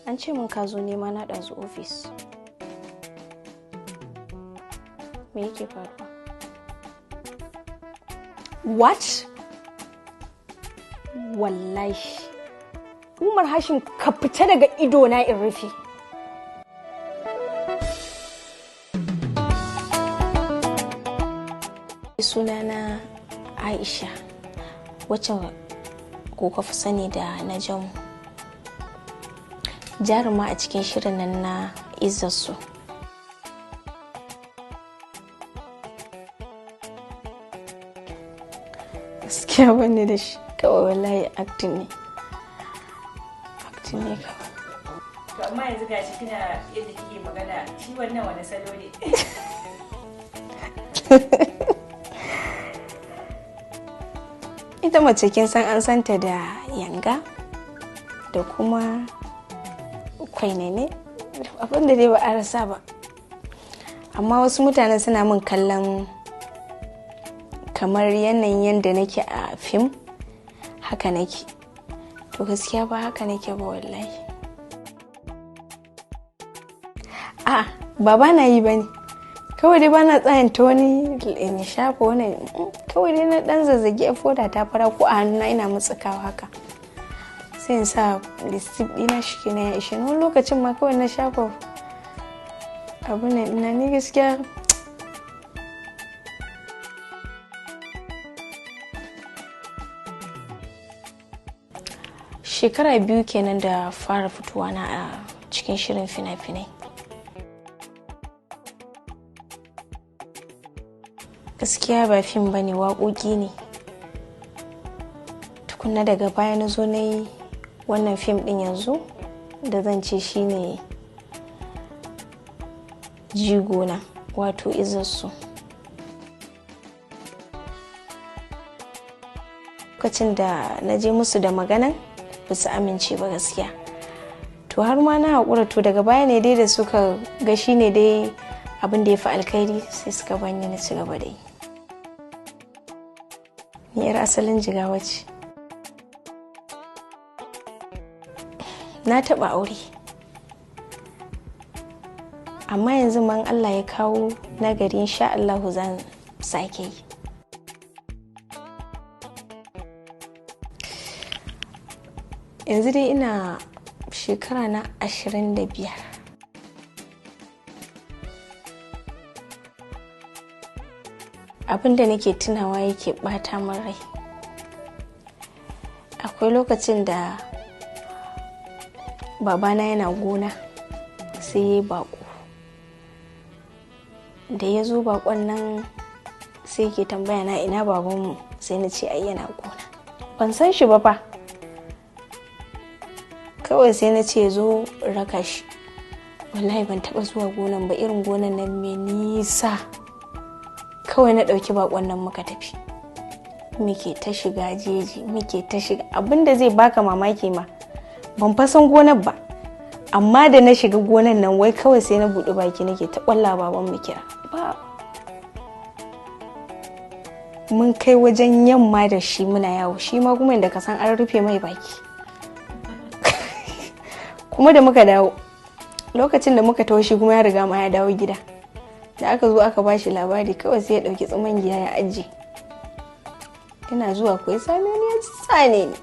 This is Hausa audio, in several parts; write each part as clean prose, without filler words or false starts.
An ce min ka zo nema na ɗazu ofis. Me yake faruwa? What? Wallahi. Umar Hashim ka fita daga ido na in rufe. Sunana Aisha, wacce kuka fi sani da Najamu. Jaruma a cikin shirin nan na Izzarso. Gaskiya bane da shi, kawai wallahi acting ne. Acting ne kawai. To amma yanzu gashi kina yadda kike magana, shi wannan wani salo ne. Ita mace kin san an santa da yanga da kuma kwainene, abinda dai ba a rasa ba. Amma wasu mutanen suna min kallon kamar yanayin yadda nake a fim haka nake. To gaskiya ba haka nake ba wallahi. A ba na yi bane. Kawai dai bana tsayanta wani in shafa wani, kawai dai na dan zazzage foda ta fara ko a hannuna ina mutsikawa haka. Sai in sa lipstick dina shi na ya ishe. Wani lokacin ma kawai na shafa abu ne ina ni gaskiya. Shekara 2 kenan da fara fitowa na a cikin shirin fina-finai. Gaskiya ba fim bane, waƙoƙi ne. Tukunna daga baya na zo na yi wannan fim ɗin yanzu da zan ce shine jigona, wato Izzarso. Lokacin da na je musu da maganan ba su amince ba gaskiya. To har ma na haƙura, to daga baya ne dai da suka ga shine dai abin da ya fi alkhairi sai suka bani na ci gaba da yi. Ni yar asalin Jigawa ce. Na taɓa aure, amma yanzu man Allah ya kawo nagari insha Allahu zan sake yi. Yanzu dai ina shekara na 25. Abinda nake tunawa yake bata min rai. Akwai lokacin da babana yana gona sai ya yi bako. Da ya zo bakon nan sai ke tambaya na ina babanmu, sai na ce ai yana gona. Ban san shi ba fa. Kawai sai na ce zo raka shi. Wallahi ban taba zuwa gonan ba, irin gonan nan mai nisa. Kawai na ɗauki bakon nan muka tafi. Muke ta shiga jeji, muke ta shiga. Abinda zai baka mamaki ma, ban fasan gonar ba. Amma da na shiga gonan nan wai kawai sai na buɗe baki nake ta ƙwalla baban mu kira. Ba. Mun kai wajen yamma da shi muna yawo, shi ma kuma inda ka san an rufe mai baki. Kuma da muka dawo, lokacin da muka taho shi kuma ya riga ma ya dawo gida. Da aka zo aka bashi labari kawai sai ya ɗauki tsaman giya ya ajiye. Ina zuwa kuwa sami wani ya tsane ni.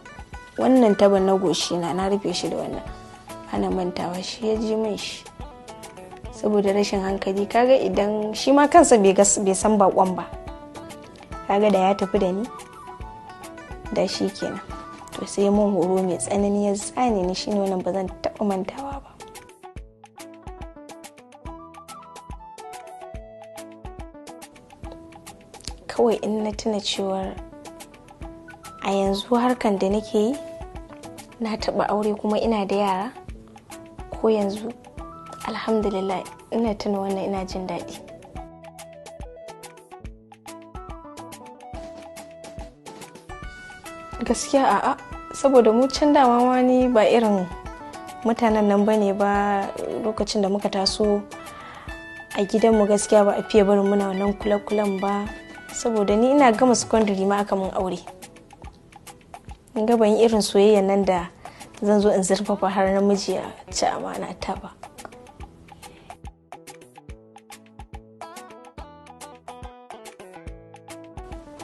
Wannan taban na goshi na rufe shi da wannan. Ana mantawa shi ya ji min shi. Saboda rashin hankali, kaga idan shi ma kansa bai san bakon ba. Kaga da ya tafi da ni, da shi kenan. To sai mun horo mai tsanani ya tsane ni, shine wannan ba zan taɓa mantawa ba. Kawai in na tuna cewar a yanzu harkan da nake yi, na taɓa aure kuma ina da yara, ko yanzu alhamdulillah ina tuna wannan ina jin daɗi. Gaskiya a'a, saboda mu can dama wani ba irin mutanen nan bane ba. Lokacin da muka taso a gidanmu gaskiya ba a fiye barin muna wannan kula-kulan ba, saboda ni ina gama secondary ma aka mun aure. In ga ban irin soyayya nan da zan zo in zurfafa har namiji ya ci amana ta ba.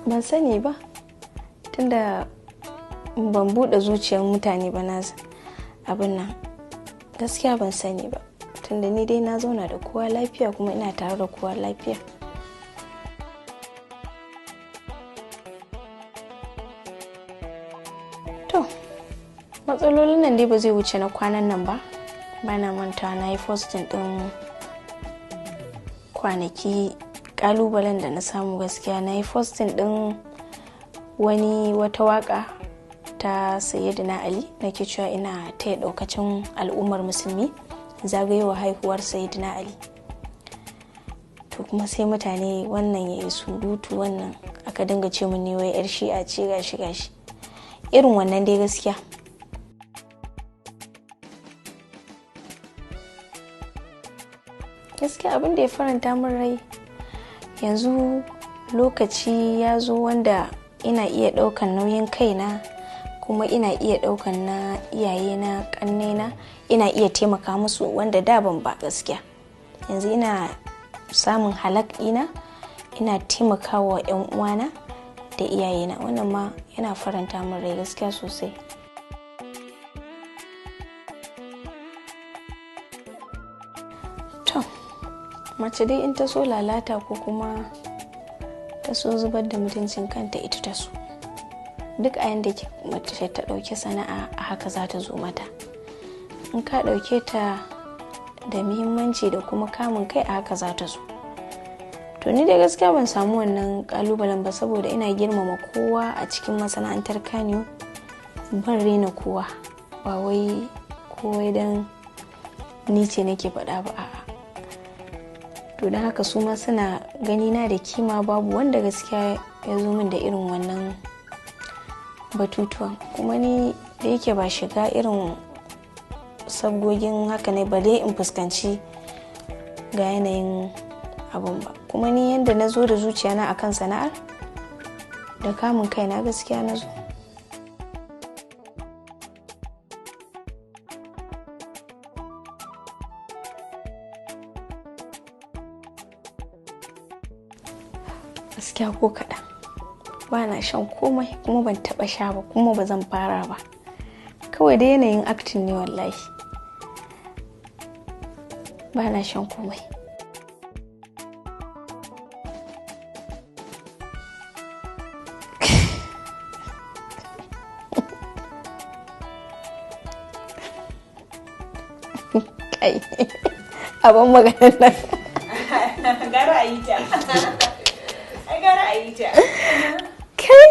Ban sani ba, tunda ban buɗe zuciyar mutane ba na abin nan, gaskiya ban sani ba, tunda ni dai na zauna da kowa lafiya kuma ina tare da kowa lafiya. To matsalolin nan dai ba zai wuce na kwanan nan ba. Bana manta na yi posting din kwanaki kalubalen da na samu. Gaskiya na yi posting din wata waka ta Sayyidina Ali, nake cewa ina taya daukacin al'ummar musulmi zagayowa haihuwar Sayyidina Ali. To kuma sai mutane wannan ya yi surutu, wannan aka dinga ce mun ne wai yar shi'a ce gashi irin wannan dai. Gaskiya abin da ya faranta min rai, yanzu lokaci ya zo wanda ina iya ɗaukan nauyin kaina, kuma ina iya ɗaukan na iyayena, ƙannena, ina iya taimaka musu wanda da ban ba. Gaskiya yanzu ina samun halak ɗina, ina taimakawa 'yan uwana da iyayena, wannan ma yana faranta min rai gaskiya sosai. To mace dai in ta so lalata ko kuma ta so zubar da mutuncin kanta, ita ta so. Duk a yanda mace ta ɗauki sana'a a haka za ta zo mata. In ka ɗauke ta da muhimmanci da kuma kamun kai, a haka za ta zo. To ni dai gaskiya ban samu wannan kalubalen ba, saboda ina girmama kowa a cikin masana'antar Kannywood. Ban rena kowa, ba wai kowai dan ni ce nake faɗa ba, a'a. To don haka su ma suna ganina da kima, babu wanda gaskiya ya zo min da irin wannan batutuwan. Kuma ni da yake ba shiga irin sabgogin haka ne ba dai in fuskanci ga yanayin abun ba. Kuma ni yanda na zo da zuciyana akan sana'ar da kamun kaina, gaskiya na zo. Gaskiya ko kaɗan ba na shan komai, kuma ban taɓa sha ba, kuma ba zan fara ba. Kawai da yanayin acting ne wallahi. Ba na shan komai. Kai abin maganar nan. Gara a yi ta. Ai gara a yi ta. Kai